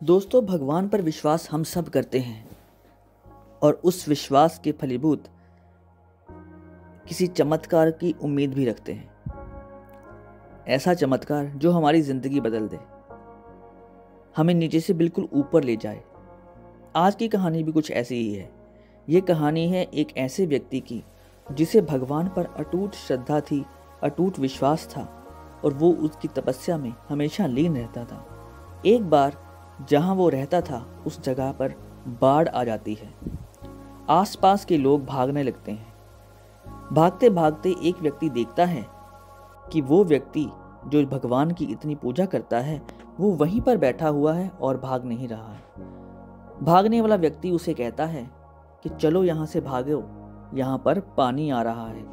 दोस्तों, भगवान पर विश्वास हम सब करते हैं और उस विश्वास के फलीभूत किसी चमत्कार की उम्मीद भी रखते हैं। ऐसा चमत्कार जो हमारी जिंदगी बदल दे, हमें नीचे से बिल्कुल ऊपर ले जाए। आज की कहानी भी कुछ ऐसी ही है। ये कहानी है एक ऐसे व्यक्ति की जिसे भगवान पर अटूट श्रद्धा थी, अटूट विश्वास था और वो उसकी तपस्या में हमेशा लीन रहता था। एक बार जहाँ वो रहता था उस जगह पर बाढ़ आ जाती है। आसपास के लोग भागने लगते हैं। भागते भागते एक व्यक्ति देखता है कि वो व्यक्ति जो भगवान की इतनी पूजा करता है वो वहीं पर बैठा हुआ है और भाग नहीं रहा है। भागने वाला व्यक्ति उसे कहता है कि चलो यहाँ से भागो, यहाँ पर पानी आ रहा है।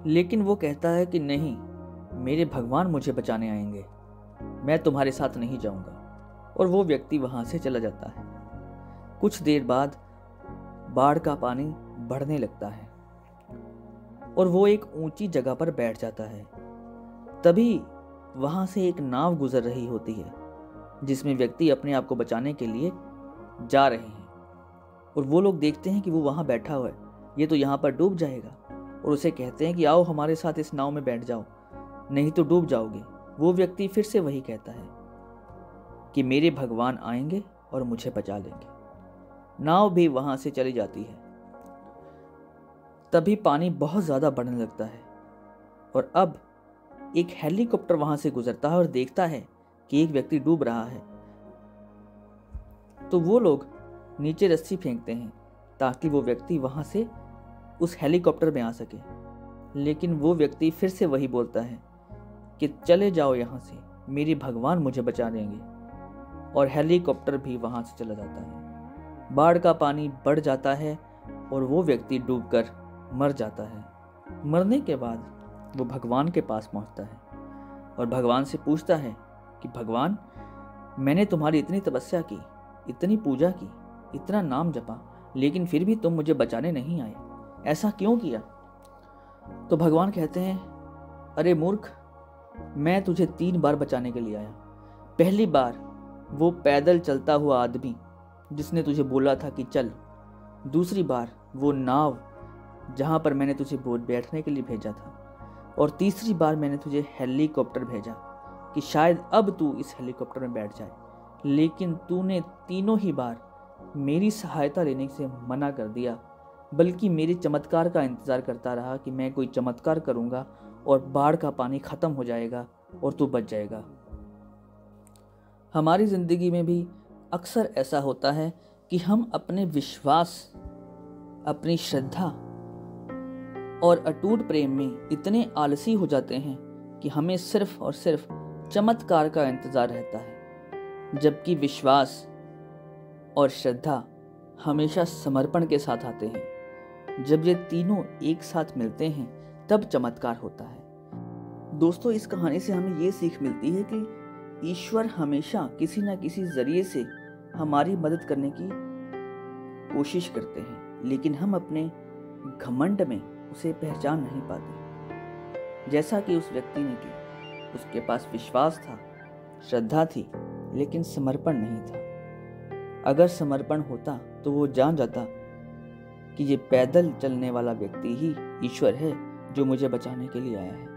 लेकिन वो कहता है कि नहीं, मेरे भगवान मुझे बचाने आएंगे, मैं तुम्हारे साथ नहीं जाऊंगा। और वो व्यक्ति वहां से चला जाता है। कुछ देर बाद बाढ़ का पानी बढ़ने लगता है और वो एक ऊंची जगह पर बैठ जाता है। तभी वहां से एक नाव गुजर रही होती है जिसमें व्यक्ति अपने आप को बचाने के लिए जा रहे हैं। और वो लोग देखते हैं कि वो वहां बैठा हुआ है, ये तो यहाँ पर डूब जाएगा, और उसे कहते हैं कि आओ हमारे साथ इस नाव में बैठ जाओ, नहीं तो डूब जाओगे। वो व्यक्ति फिर से वही कहता है कि मेरे भगवान आएंगे और मुझे बचा लेंगे। नाव भी वहां से चली जाती है। तभी पानी बहुत ज्यादा बढ़ने लगता है और अब एक हेलीकॉप्टर वहां से गुजरता है और देखता है कि एक व्यक्ति डूब रहा है। तो वो लोग नीचे रस्सी फेंकते हैं ताकि वो व्यक्ति वहां से उस हेलीकॉप्टर में आ सके। लेकिन वो व्यक्ति फिर से वही बोलता है कि चले जाओ यहाँ से, मेरे भगवान मुझे बचा लेंगे। और हेलीकॉप्टर भी वहां से चला जाता है। बाढ़ का पानी बढ़ जाता है और वो व्यक्ति डूबकर मर जाता है। मरने के बाद वो भगवान के पास पहुंचता है और भगवान से पूछता है कि भगवान, मैंने तुम्हारी इतनी तपस्या की, इतनी पूजा की, इतना नाम जपा, लेकिन फिर भी तुम मुझे बचाने नहीं आए, ऐसा क्यों किया? तो भगवान कहते हैं, अरे मूर्ख, मैं तुझे 3 बार बचाने के लिए आया। पहली बार वो पैदल चलता हुआ आदमी जिसने तुझे बोला था कि चल। दूसरी बार वो नाव जहाँ पर मैंने तुझे बैठने के लिए भेजा था। और तीसरी बार मैंने तुझे हेलीकॉप्टर भेजा कि शायद अब तू इस हेलीकॉप्टर में बैठ जाए। लेकिन तूने तीनों ही बार मेरी सहायता लेने से मना कर दिया, बल्कि मेरे चमत्कार का इंतज़ार करता रहा कि मैं कोई चमत्कार करूँगा और बाढ़ का पानी ख़त्म हो जाएगा और तू बच जाएगा। हमारी ज़िंदगी में भी अक्सर ऐसा होता है कि हम अपने विश्वास, अपनी श्रद्धा और अटूट प्रेम में इतने आलसी हो जाते हैं कि हमें सिर्फ और सिर्फ चमत्कार का इंतज़ार रहता है, जबकि विश्वास और श्रद्धा हमेशा समर्पण के साथ आते हैं। जब ये तीनों एक साथ मिलते हैं तब चमत्कार होता है। दोस्तों, इस कहानी से हमें ये सीख मिलती है कि ईश्वर हमेशा किसी न किसी जरिए से हमारी मदद करने की कोशिश करते हैं, लेकिन हम अपने घमंड में उसे पहचान नहीं पाते। जैसा कि उस व्यक्ति ने किया, उसके पास विश्वास था, श्रद्धा थी, लेकिन समर्पण नहीं था। अगर समर्पण होता तो वो जान जाता कि ये पैदल चलने वाला व्यक्ति ही ईश्वर है जो मुझे बचाने के लिए आया है।